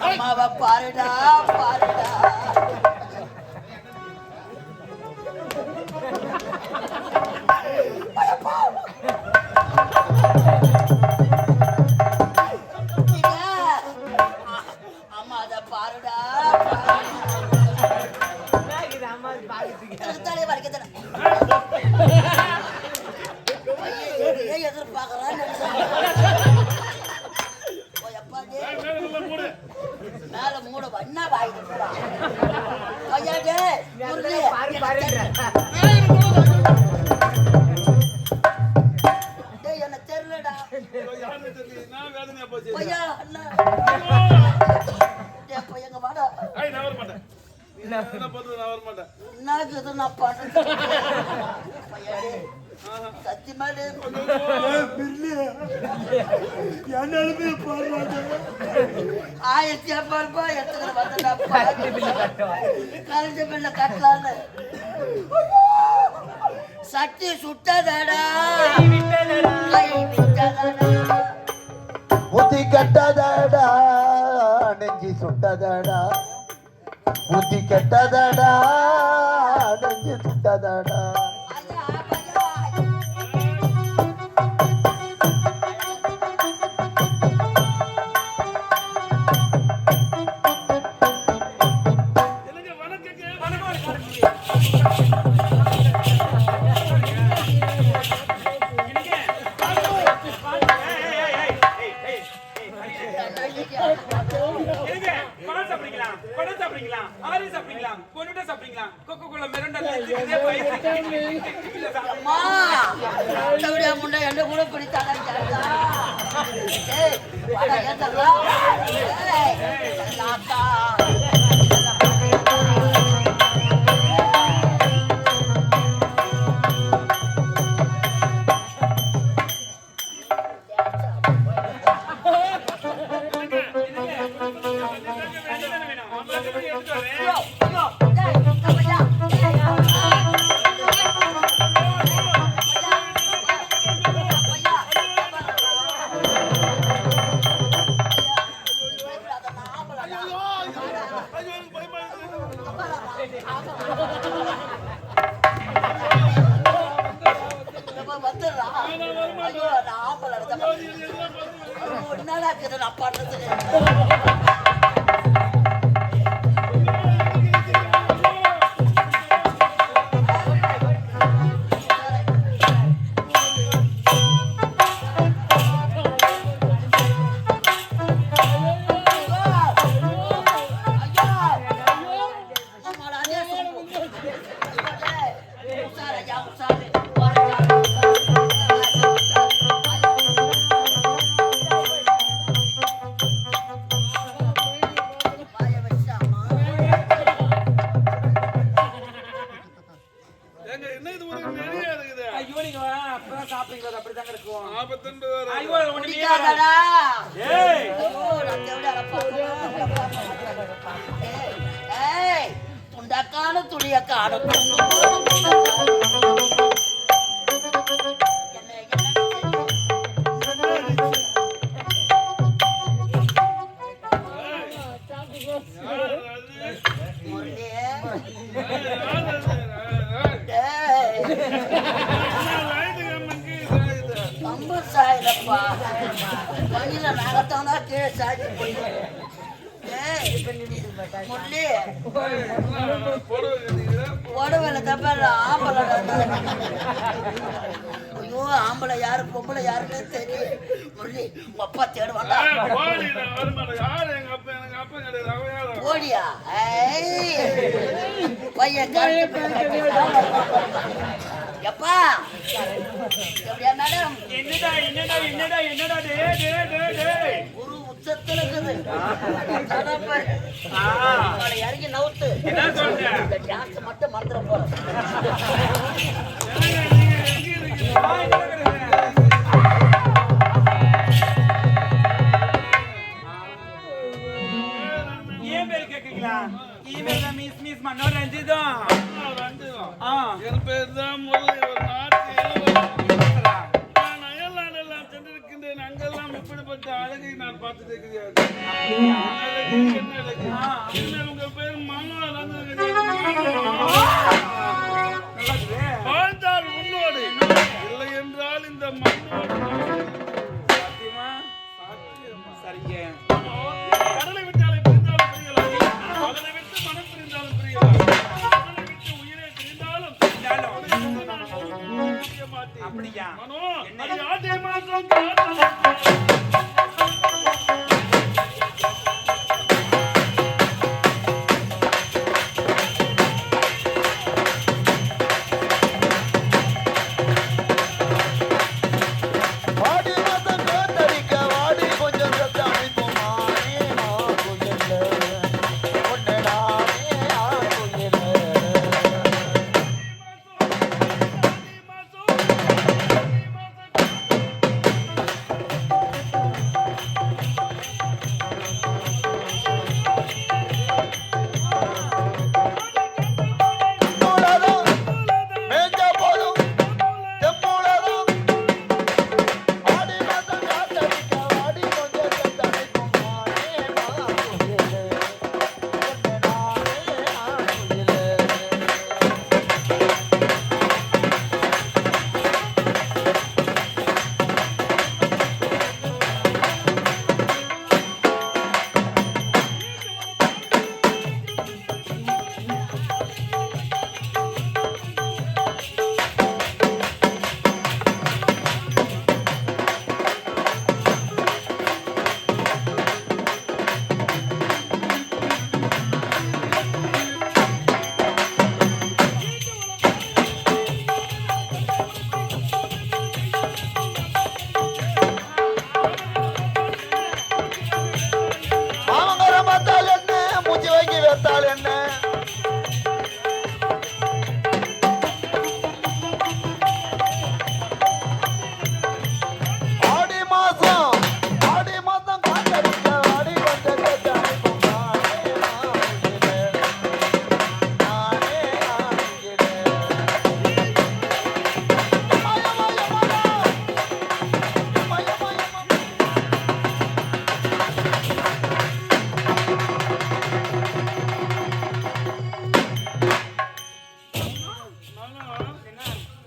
அம்மாவை பாருடா பாருடா. அம்மா அதை பாருடா தலையை வரைக்க எதிர்பார்க்கறான். மேல மூட வண்ணா வாயிட்டு என்ன தெரியலடா பையா அண்ணா எங்க வாடா சத்தியமா ஆயிரத்தி ஐம்பது ரூபாய் எடுத்துக்கிற வந்தா கரண்ட் பில்ல கட்டலான்னு சட்டி சுட்டதடா புத்தி கட்டதடா நெஞ்சி சுட்டதடா புத்தி கெட்டதடா நெஞ்சு சுட்டதடா. முன்ன என்ன கூட பிடித்தாங்க நான் பண்றது துண்டக்கான துணியக்கான சாயிடப்பா மண்ணில நகத்தானா கீழே சாய்ச்சி போய் முள்ளி உடவேல தப்ப ஆம்பளை. ஐயோ ஆம்பளை யாரு பொம்பளை யாருன்னு தெரியும். முள்ளி உங்க அப்பா தேடுவாங்க ஓடியா பையன் எப்பா எப்படியா மேடம் ஒரு உச்சத்துல இருக்குது இறங்கி நவுத்து டான்ஸ் மட்டும் மறந்துட போறோம். ஏன் பேர் கேக்குறீங்களா? இமெயில் தான் மிஸ் மிஸ் மனோரஞ்சிதம். என் பேர் தான் முரளி. ஒரு நாட்டு நான் அயல்நாடெல்லாம் சென்றிருக்கின்றேன். இப்படிப்பட்ட அழகை நான் பார்த்ததே கிடையாது. என்ன அழகு, என்ன அழகு. இனிமேல் உங்க பேர் மனோதான் வாழ்ந்தால் உன்னோடு, இல்லை என்றால் இந்த மண்ணோடு. சத்தியமா? சரிங்க. கடலை விட்டாலே பிரிந்தாலும் பிரியலாம், கடலை விட்டு மனம் பிரிந்தாலும் பிரியலாம், கடலை விட்டு உயிரை பிரிந்தாலும் பிரிய மாட்டேன். அப்படியா? மனோ, என்ன? அது ஆட்டே மாற்றம் வாடி மாதம் காத்தடிக்க வாடி கொஞ்சம் சத்த அமைப்புமானே நான் குயில ஒன்னு நானே நான் குயில மூலதம் மேஞ்ச போதும் தெம்மூலதம் வாடி மாதம் காத்தடிக்க வாடி கொஞ்சம் சத்த அமைப்புமானே நான் குயில ஒன்னு நானே நான் குயில மாமங்கரம் பார்த்தால் என்ன மூச்சு வாங்கி வைத்தால் என்ன ஆடி மாசம் காத்தடிக்க ஆடி கொஞ்சம் கேட்ட அணைப்பும் நானே நானே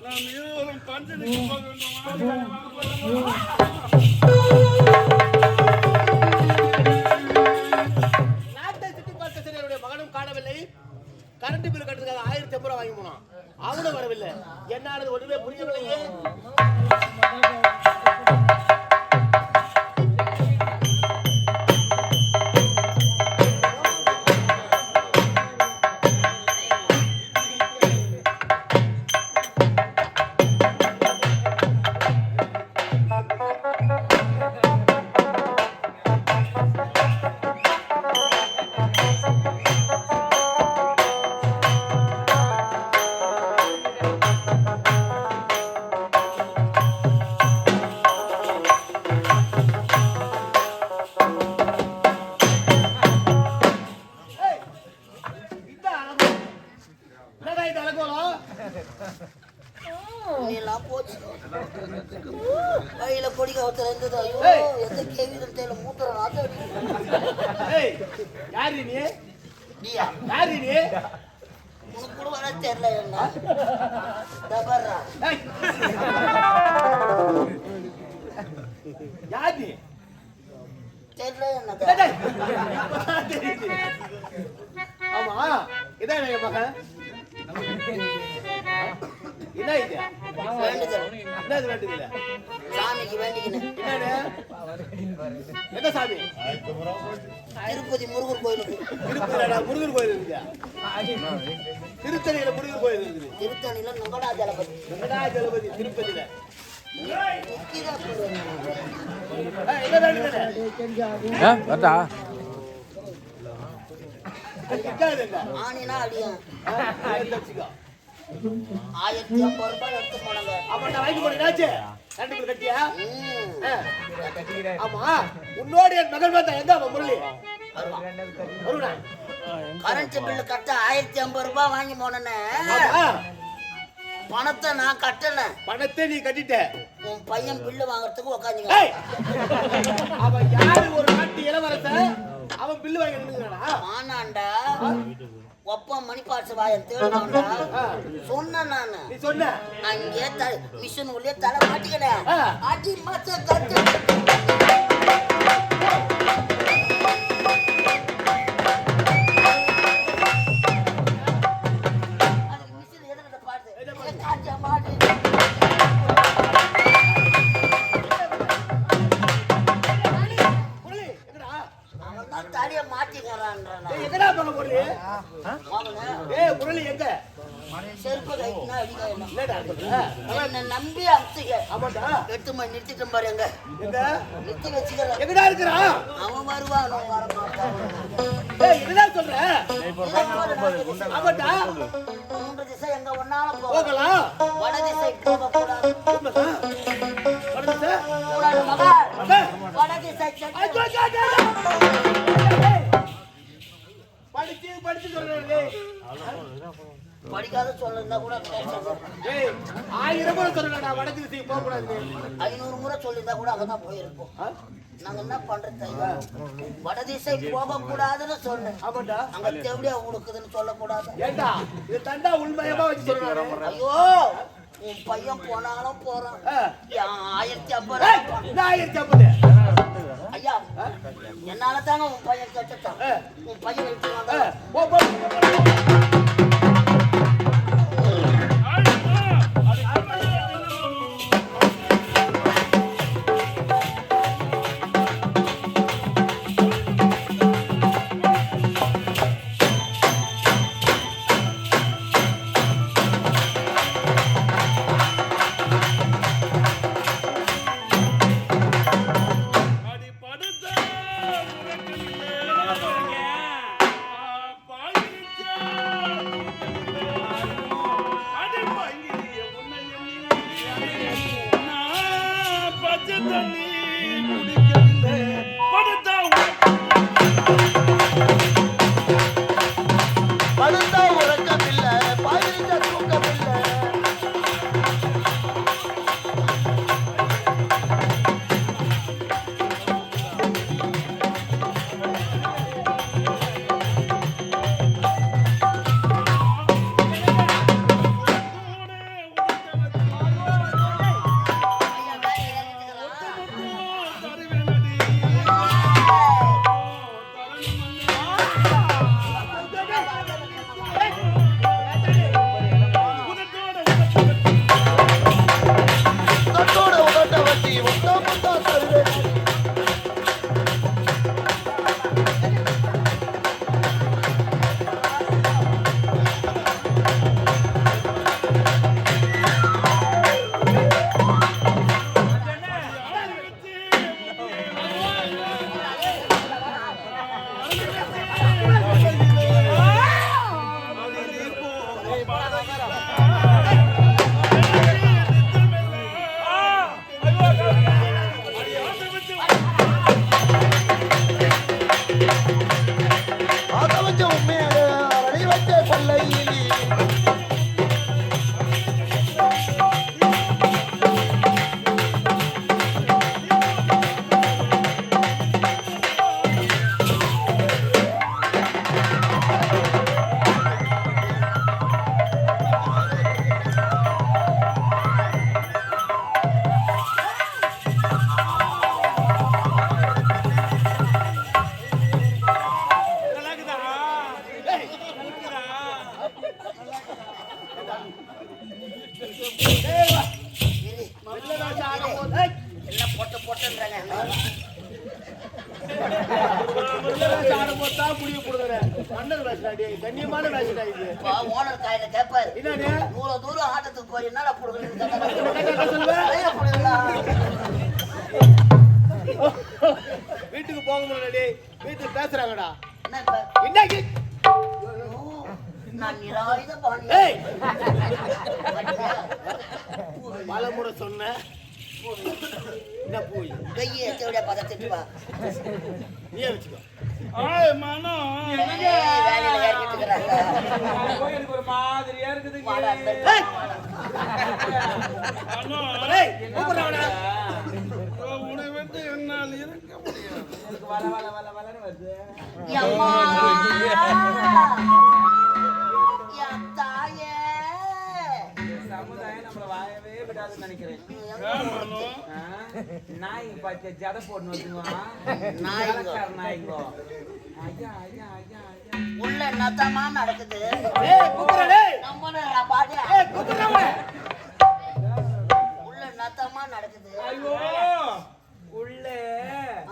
நாம் இருவரும் பஞ்சனைக்கு போக வேண்டுமா? நாட்டை சுற்றி பார்த்த சிலருடைய மகனும் காணவில்லை. கரண்ட் பில் கட்டுறதுக்காக 1050 ரூபாய் வாங்கி போனான். அவனும் வரவில்லை. என்னானது ஒன்றுமே புரியவில்லையே. ஏய், இதான் அழகு. என்னடா இது அழகோலம்? எல்லாம் போச்சு கையில கொடி கவத்துல இருந்தது. ஐயோ ஏய். எந்த கேள்வி மூத்திர நாத்த ஏய், யாரு நீ? நீயா யாரு நீ? உனக்கு கூட வர தெரியல என்ன தபர்றா ஏய். யாரு நீ? தெரியல என்ன டேய், டேய். இப்பதான் தெரியுது. ஆமா, இதான் என் மகன். என்ன இது? வேண்டுதல் என்ன இது வேண்டுதல்? சாமிக்கு வேண்டிக்கினேன். என்னது? என்ன சாமி? திருப்பதி முருகர் கோயிலுக்கு திருப்பதியில முருகர் கோயில் இருக்குதா? திருத்தணியில முருகர் கோயில் இருக்குது. திருத்தணியில நுங்கடா ஜலபதி வெங்கடாஜலபதி திருப்பதியில. நிக்கிதா சொல்றேன். என்ன வேண்டுதல்? நிக்காது இல்ல. ஆணினா அடியா வச்சுக்கோ. 1050 ரூபாய் எடுத்து போனாங்க. அப்ப நான் வாங்கி போனேனாச்சு ரெண்டு பேர் கட்டியா? ம். ஆமா, உன்னோட என் மகன் பார்த்தா எங்க அவன் முரளி? வருவா. கரண்ட் பில்லு கட்ட 1050 ரூபாய் வாங்கி போனேன்னு ஆமா. பணத்தை நான் கட்டணும். பணத்தை நீ கட்டிட்ட. உன் பையன் பில்லு வாங்குறதுக்கு உட்காந்துங்க. ஏய், அவன் யாரு? ஒரு நாட்டு இளவரசன். அவன் பில்லு வாங்கி நின்னுக்கிறானா? ஆனாண்டா ஒப்ப மணி பாட்ஸ் வாயன் தேடுவான்டா. சொன்னேன் நானு. நீ சொன்ன அங்கே மிஷின் உள்ளே தலை மாட்டிக்கிறேன். அடி மாத்த கட்டு. தாலிய மாட்டிக்கிறான். எங்கடா போன முரளி? ஏய் முரளி எங்க? செருப்பு கைக்குனா அடிக்க என்னடா சொல்ற? என்ன நம்பி அடிச்சுக்க. ஆமாடா. 8 மணி நிறுத்திட்டேன் பாரு. எங்க எங்க? நிறுத்தி வச்சுக்கிறேன். எங்கடா இருக்கிறா? அவன் வருவான், அவன் வர மாட்டான். ஏய் என்னடா சொல்ற? ஆமாடா. 3 திசை எங்க ஒன்னாலும் போகலாம். வட திசை போக கூடாது. வடதிசை? கூடாது மகா. வட திசை படிச்சு சொல்றேன். படிக்காத சொல்லிருந்தா கூட பேசாத. ஏய் 1000 முறை சொல்றேன்டா வடக்கு திசைக்கு போக கூடாது. 500 முறை சொல்லிருந்தா கூட அங்கதான் போயிருப்போம். நாங்க என்ன பண்றது? வட திசை போக கூடாதுன்னு சொன்னேன். ஆமாடா. அங்க தேவடியா உடுக்குதுன்னு சொல்லக்கூடாது. ஏண்டா இது தண்டா உண்மையமா வச்சு சொல்றானே. ஐயோ உன் பையன் போனாலும் போறான். 1050 நான் 1050. ஐயா என்னால தாங்க உன் பையன் கட்டுட்டான். உன் பையன் எடுத்து வாங்க. போ போ. படுத்தா உறக்கமில்லை, பாயிரிச்சா தூக்கமில்லை. உதட்டோட உதட்ட வட்டி முத்தா முத்தா தருவேன். ஆக வச்ச உண்மையாக அரை வச்ச கொள்ளையிலே என்ன பொட்ட பொட்டன்றாங்க. கண்ணியமான வேஷடா இது. ஓனர் காயில கேட்பாரு. என்னன்னு? இவ்வளவு தூரம் ஆட்டத்துக்கு போய் என்னடா போடுறீங்க? வீட்டுக்கு போக முடியலடி. வீட்டுக்கு பேசுறாங்கடா. என்ன இப்ப? இன்னைக்கு நான் நிராயுத பாணி. ஏய் பலமுறை சொன்ன என்ன பூ கையை எத்தோட பதத்திட்டு வா. நீயே வச்சுக்கோ. ஆய் மனம் வேலையில ஏறிட்டு இருக்கிறாங்க. போய் எனக்கு ஒரு மாதிரியா இருக்குது வாடா, அந்த ஏய், மனம் ஏய், கூப்பிடுறவனா? உன்னை வந்து என்னால் இருக்க முடியாது. வள வள வள வளன்னு வருது. அம்மா என் தாயே சமுதாயம் நம்மள வாயவே விடாதுன்னு நினைக்கிறேன். ஏன் மனம் ஆ? நாய் பாத்தியா ஜடை போட்டு வந்துருவான். நாய்ங்கோ. நாய்ங்கோ. ஐயா ஐயா ஐயா ஐயா. உள்ள நத்தமா நடக்குது. ஏய், கூப்பிடுறா, டேய். நம்மள பாரு. ஏய், கூப்பிடுறவன. உள்ள நத்தமா நடக்குது. ஐயோ உள்ள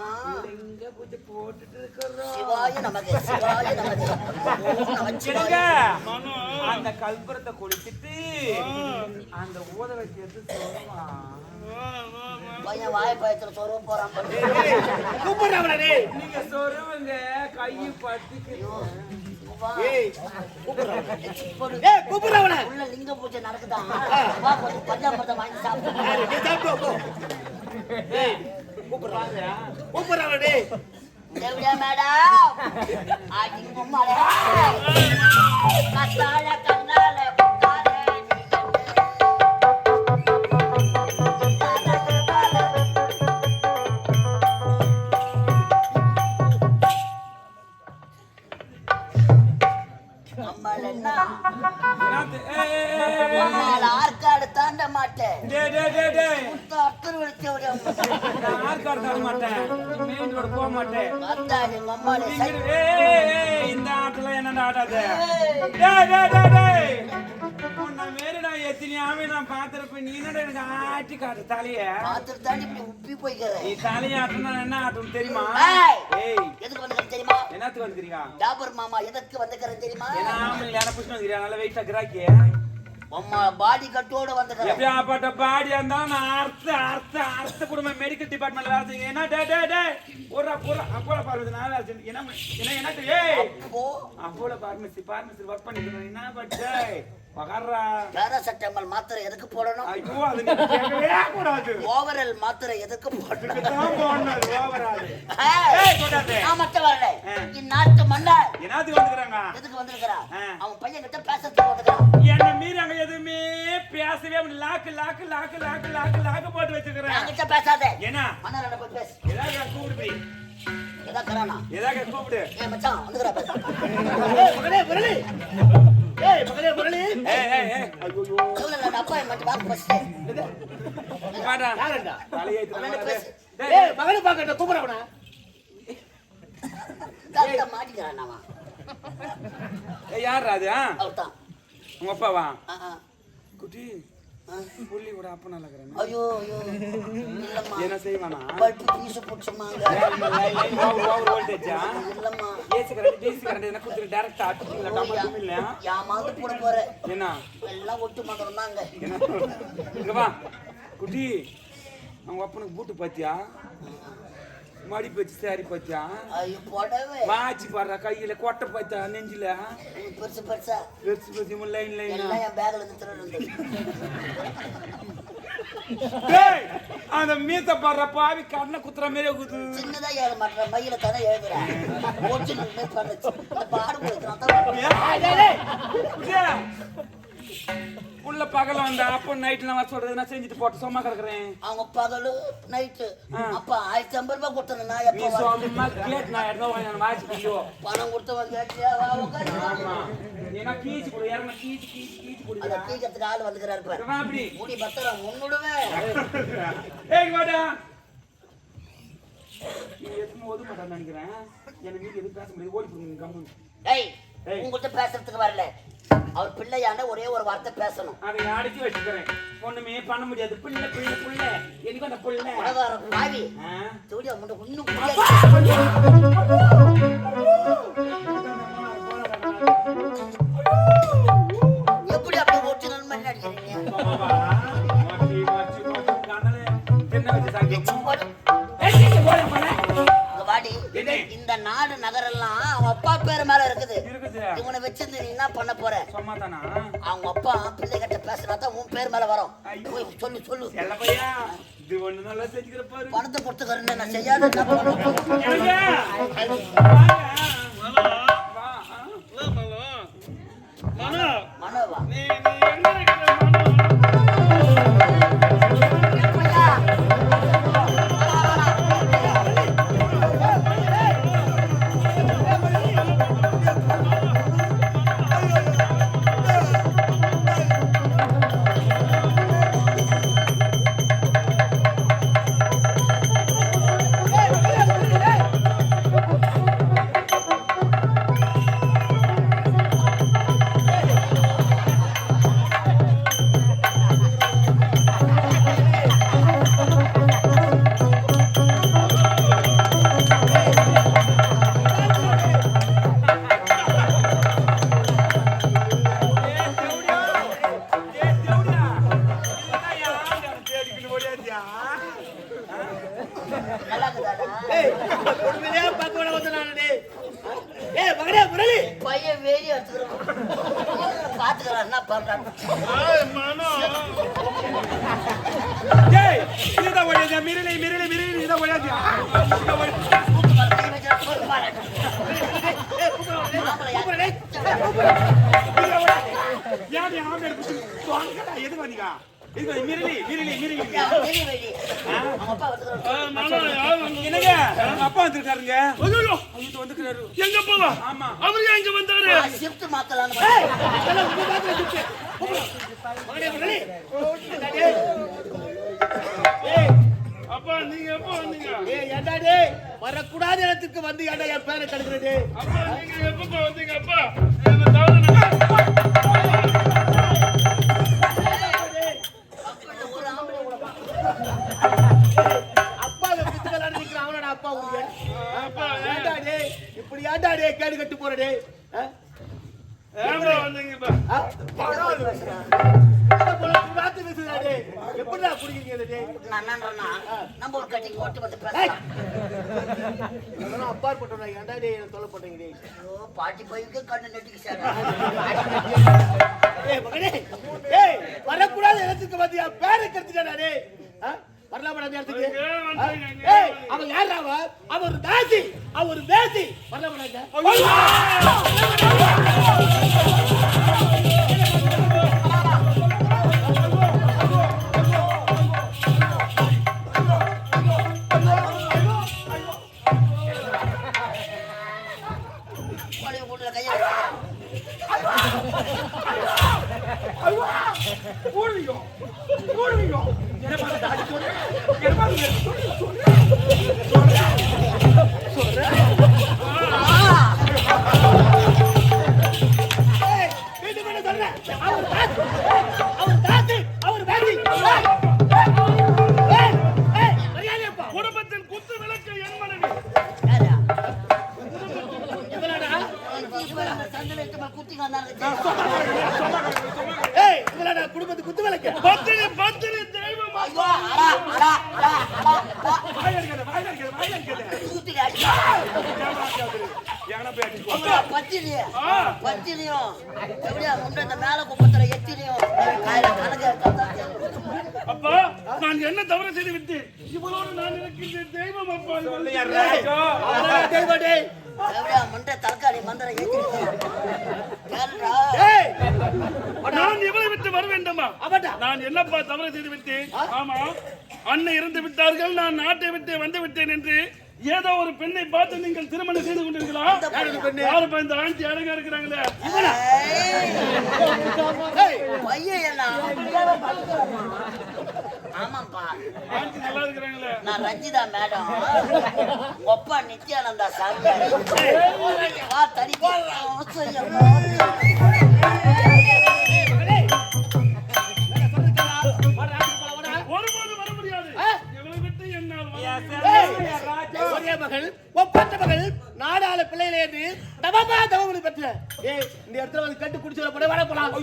ஆ. எங்க பூஜை போட்டுட்டு இருக்கிறோம். சிவாய நமக்கு, சிவாய நமக்கு. ஓம் நமச்சிவாய. கேளுங்க. மனம் அந்த கல்புரத்தை குளிச்சுட்டு அந்த ஊத வச்சு எடுத்து சொல்லுவான். பையன் வாய பயத்துல சொருவ போறான் பாரு. கூப்பிடுறவன, டேய். நீங்க சொல்லுவங்க கையை பட்டுக்கு வா. ஏய், கூப்பிடுறவன. போடு. ஏய், கூப்பிடுறவன. உள்ள லிங்க பூஜை நடக்குதா? வா கொஞ்சம் பஞ்சாமிர்தம் வாங்கி சாப்பிடு. யாரு? நீ சாப்பிட்டு போ. ஏய், கூப்பிடுறவன. கூப்பிடுறவன, டேய். எப்படியா மேடம்? ஆடி கும்மாளே. கத்தாழ கண்ணால குத்தாழ நீ அம்மாலன்னா என்னது? ஏய், ஏய், ஏய், ஏய். அம்மால ஆற்காடு தாண்ட மாட்டேன். டேய், டேய், டேய், டேய். அத்தர் விழிச்சு விட நான் ஆற்காடு தர மாட்டேன். மெயின் ரோடு போக மாட்டேன். அத்தாடி அம்மாலே இங்க இரு. ஏய், ஏய், ஏய், இந்த ஆட்டுல என்னடா ஆட்டாது? டேய், டேய், டேய், டேய். உன்னை மாரி நான் எத்தனையாவே நான் பார்த்திருப்பேன். நீ என்னடா எனக்கு ஆட்டி காட்டு தலைய? பார்த்துட்டு தாண்டி இப்படி உப்பி போய்க்கிறேன். நீ தலைய ஆட்டுனா என்ன ஆட்டும் தெரியுமா? ஏய்! ஏய், எதுக்கு வந்துக்கிறேன் தெரியுமா? என்னத்துக்கு வந்துக்கிறீங்க? டாபர் மாமா எதற்கு வந்துக்கிறேன் தெரியுமா? ஏன்னா ஆம்பளை யாரை புடிச்சு வந்துக்கிறியா? நல்லா வெயிட்டா கிராக்கி. அம்மா பாடி கட்டோட வந்துக்கிறேன். எப்படியாப்பட்ட பாடியா இருந்தா நான் அர்த்த குடும்பம் மெடிக்கல் டிபார்ட்மெண்ட்ல வேலை செய்யுங்க. என்ன டே டே டே ஒரு அப்போலோ பார்மசி நான் வேலை செஞ்சு என்ன ஏய் அப்போ அப்போலோ பார்மசி ஒர்க் பண்ணிக்கிறேன். என்ன பட்டே பகர்றா. பேராசெட்டமால் மாத்திரை எதுக்கு போடணும்? ஐயோ அது நீ கேட்கவே கூடாது. ஓவரல் மாத்திரை எதுக்கு போடணும்? இதுதான் போடணும் ஓவரால். ஏய்! ஏய் கொண்டாதே. நான் மட்டும் வரல. இந்நாட்டு மன்னர் என்னத்துக்கு வந்துக்கறாங்க? எதுக்கு வந்திருக்கிறான்? ஆ. அவன் பையன் கிட்ட பேசறதுக்கு வந்திருக்கிறான். என்ன மீறி அங்க எதுவுமே பேசவே லாக்கு போட்டு வச்சிருக்கிறேன். என்கிட்ட பேசாத. என்ன மன்னர் என்ன போய் பேசு. ஏதாவது கூப்பிடு. எதா கரானா? ஏதாவது கூப்பிடு. ஏய் மச்சான் வந்துக்கிறா பேசு. ஏய், மகனே, முரளி. ஏய், மகனே, முரளி. ஏய் ஐயோ சொல்லல அந்த அப்பா மட்டும் வாங்க ஃபர்ஸ்ட். வாடா. யாருடா? தலையை அவன்கிட்ட பேசு. ஏய், மகனை பார்க்கட்டும், கூப்பிடுறவன. கரெக்டா மாட்டிக்கிறான் அவன். ஏய் யாரா அது? அவர்தான். உங்க அப்பாவா? ஆ. குட்டி புள்ளி கூட அப்ப நல்லா இருக்கறேன். ஐயோ ஐயோ இல்லம்மா. என்ன செய்வானா? பல்பு பீஸ் புடிச்சமாங்க. ஓவர் வோல்டேஜா? இல்லம்மா. ஏசி கரண்ட் டிசி கரண்ட் என்ன குடுத்து டைரக்டா ஆட்டிங்களா? டமால் இல்ல. யாமாந்து போட போற. என்ன? எல்லாம் ஒட்டு மந்திரம்தாங்க. என்ன? இங்க வா. குட்டி அவங்க அப்பனுக்கு பூட்டு பாத்தியா? மடி பச்சி சாரி பாத்தியா? ஐயோ போடவே. மாச்சி பாடுற கையில கொட்டை பாத்தா நெஞ்சில பெருசு பெருசா. பெருசு லைன் லைன். எல்லாம் என் பேக்ல இருந்து திருடு. டேய் அந்த மீத்த பாடுற பாவி கண்ணை குத்துற மாதிரி குத்து. சின்னதா ஏழ மாட்டேன் மயில தானே எழுதுறேன். ஒரிஜினல் மேல் பண்ணுச்சு. இந்த பாடு போயிடுறான் தான். உள்ள பகல வந்த அப்ப நைட்ல நான் சொல்றது நான் செஞ்சுட்டு போட்டு சும்மா கிடக்குறேன். அவங்க பகலு நைட்டு அப்ப 1550 ரூபாய் கொடுத்தேன். நான் நீ எப்ப சும்மா கேட் நான் எடுத்து வாங்கி வாசிக்கியோ. பணம் கொடுத்தவன் கேட்டியா? ஆமா ஏன்னா கீச்சு கொடு யாரமா கீச்சு அந்த கொடுடா. கீழத்துக்கு ஆள் வந்துக்கிறாரு பாரு. வா அப்படி. முடி பத்திரம் முன்னுடுவேன். ஏய் வாடா. நீ எதுவும் ஓத மாட்டான்னு நினைக்கிறேன். எனக்கு நீங்க எதுவும் பேச முடியாது. ஓடி போங்க கம்முன்னு. ஏய் உங்கள்கிட்ட பேசுறதுக்கு வரல. அவர் பிள்ளையான ஒரே ஒரு வார்த்தை பேசணும். அதை அடிச்சு வச்சுக்கிறேன். ஒண்ணுமே பண்ண முடியாது. புள்ள எனக்கு அந்த புள்ள உலகார பாவி தூடி அவன் இன்னும் எப்படி அப்படி ஒரிஜினல் மாதிரி நடிக்கிறீங்க? வாடி இந்த நாடு நகரெல்லாம் அவன் அப்பா பேரு மேல இருக்குது. இவனை வச்சிருந்து நீ என்ன பண்ண போற? அவங்க அப்பா பிள்ளை கிட்ட பேசினா தான் உன் பேர் மேல வரும். சொல்லு சொல்லு. இது ஒண்ணு நல்லா செஞ்சுக்கிற பாரு. பணத்தை கொடுத்துக்கிறேன் நான் செய்யாத என்ன பண்ணணும்? எனக்கு வா. மனோவா நீ எங்க இருக்கிற மனோ? நல்லா இருக்குதாடா? உண்மையிலேயே பார்க்க விட வந்தேன் நானு, டேய். ஏய், மகனே, முரளி. பையன் வேலி எடுத்துக்கிறோம் பாத்துக்கிறான் என்ன பண்றான் மனோ டேய் இதுதான் ஓடியா மிரளி இதுதான் ஓடியா. யாரு ஆமே எடுத்து வாங்கடா எதுக்கு வந்தீங்க? இது மிரளி மனோ யார் வந்து என்னங்க அப்பா வந்திருக்காருங்க. ஐயோ இது வந்துக்கிறாரு. எங்க அப்பாவா? ஆமா. அவர் ஏன் இங்க வந்தாரு? ஷிஃப்ட் மாத்தலான்னு ஏய், இதெல்லாம் உங்க பாத்துல சுத்து. மகனே, முரளி. ஏய், அப்பா நீங்க எப்போ வந்தீங்க? ஏய், ஏன்டா டேய், வரக்கூடாத இடத்துக்கு வந்து ஏன்டா என் பேரை கெடுக்கிற டேய்? அப்பா நீங்க எப்போ வந்தீங்க? அப்பா என்ன தவறு ஒரு ஆம்பளை கூட அப்பாவை பித்துக்கலான்னு நிக்கிறான், அவனோட அப்பா உங்க. ஏன்டா டேய், இப்படி ஏன்டா டேய் கேடு கட்டு போற டேய்? ஏன்டா வந்தீங்கப்பா? வார்த்தை பேசுறா டேய். எப்படிடா குடிக்கிறீங்க இதை டேய்? நான் என்னன்றேன்னா, நம்ம ஒரு கட்டிங் ஓட்டு வந்து ஏய், பேசலாம். இதெல்லாம் அப்பாற்பட்டவனா, ஏன்டா டேய் என்ன தொல்லை பண்றீங்க டேய்? ஐயோ, பாட்டி பையனுக்கு கண்ணு நெட்டிக்கு சேர ஏய் மகனே, ஏய் வரக்கூடாத இடத்துக்கு வந்து என் பேரை கெடுத்துட்டாடா டேய். வரலாமா அந்த இடத்துக்கு? ஏன் வந்தீங்க? ஏய், அவன் யாரா அவன்? அவன் ஒரு தாசி, அவன் ஒரு தேசி. வரலாமா இங்க? வீட்டுல கையை ஏய், வீட்டுக்கு வந்து சொல்றேன். அவர் தாசி, அவர் தாசி, அவர் தாசி. ஏய், ஏய், மரியாதையா போ. குடும்பத்தின் குத்து விளக்கு என் மனைவி. யாரா? இவளாடா? சந்தில எட்டு குத்திங்க வந்தாங்க. ஏய், இவளாடா குடும்பத்துக்கு குத்து விளக்கு? பத்தினி பத்தினி தெய்வம். ஐயோ, அடா, தூக்கிட்டு அடிச்சா. ஐயோ, பத்தினியும் எப்படியா முன்ன இந்த மேல குப்பத்துல எத்தினியும் காயில கணக்கு அப்பா நான் என்ன தவறு செய்து விட்டேன்? இவளோடு நான் இருக்கின்ற தெய்வம் அப்பா. அவளாடா தெய்வம் டேய். எப்படியா முன்ன தற்காலி மந்திரம் ஏத்திட்டு கேளுடா. ஏய், நான் இவளை விட்டு வர வேண்டுமா? அவன்டா. நான் என்னப்பா தவறு செய்து விட்டேன்? ஆமா, அன்னை இறந்து விட்டார்கள், நான் நாட்டை விட்டு வந்து விட்டேன் என்று ஏதோ ஒரு பெண்ணை பார்த்து நீங்கள் திருமணம் செய்து கொண்டிருக்கிறா? யாருப்பா இந்த ஆண்டி அழகா இருக்கிறாங்களே? ஏய், பையன் என்ன ஆமாப்பா, ஆண்டி நல்லா இருக்கிறாங்களே? நான் ரஞ்சிதா மேடம், ஒப்பா நித்யானந்தா சாமி வா தனிக்கு ஒருபோது வர முடியாது. இவளை விட்டு என்னால் ஒரே மகள், ஒப்பற்ற மகள், நாடாள பிள்ளைகளே என்று தவமா தவமொழி பெற்ற. ஏய், இந்த இடத்துல வந்து கட்டு குடிச்சு போட வர போலாம்.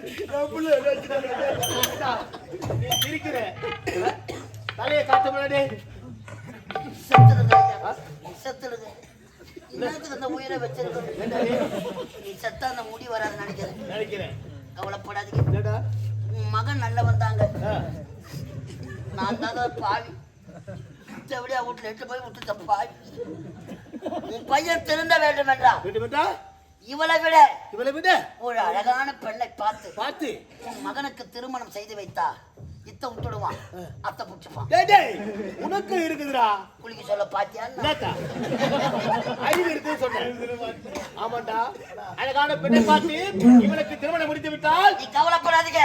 நீ சிரிக்கிற தலையை காட்ட முன்னாடி செத்துடுங்க ஐயா. செத்துடுங்க. இன்னும் அந்த உயிரை வச்சிருக்கணும். நீ செத்தா அந்த முடி வராது நினைக்கிறேன். கவலைப்படாதீங்க. என்னடா உன் மகன் நல்ல வந்தாங்க. நான் தான் பாவி. எப்படியா வீட்டுல எட்டு போய் விட்டுட்ட பாவி. உன் பையன் திருந்த வேண்டும் என்றா இவளை விட ஒரு அழகான பெண்ணை பார்த்து உன் மகனுக்கு திருமணம் செய்து வைத்தா இத்த விட்டுடுவான். அத்தை புடிச்சுப்பான். உனக்கு இருக்குதுடா குளிக்க சொல்ல பாத்தியா? அறிவு இருக்குன்னு சொன்னேன். ஆமாண்டா அழகான பெண்ணை பார்த்து இவனுக்கு திருமணம் முடித்து விட்டால் நீ கவலைப்படாதீங்க.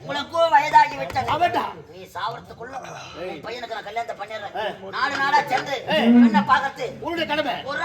உனக்கும் வயதாகி விட்டது. அவன்டா நீ சாவறதுக்குள்ள உன் பையனுக்கு நான் கல்யாணத்தை பண்ணிடுறேன். நாடு நாடா சென்று பெண்ணை பார்க்கறது உன்னுடைய கடமை. ஒரு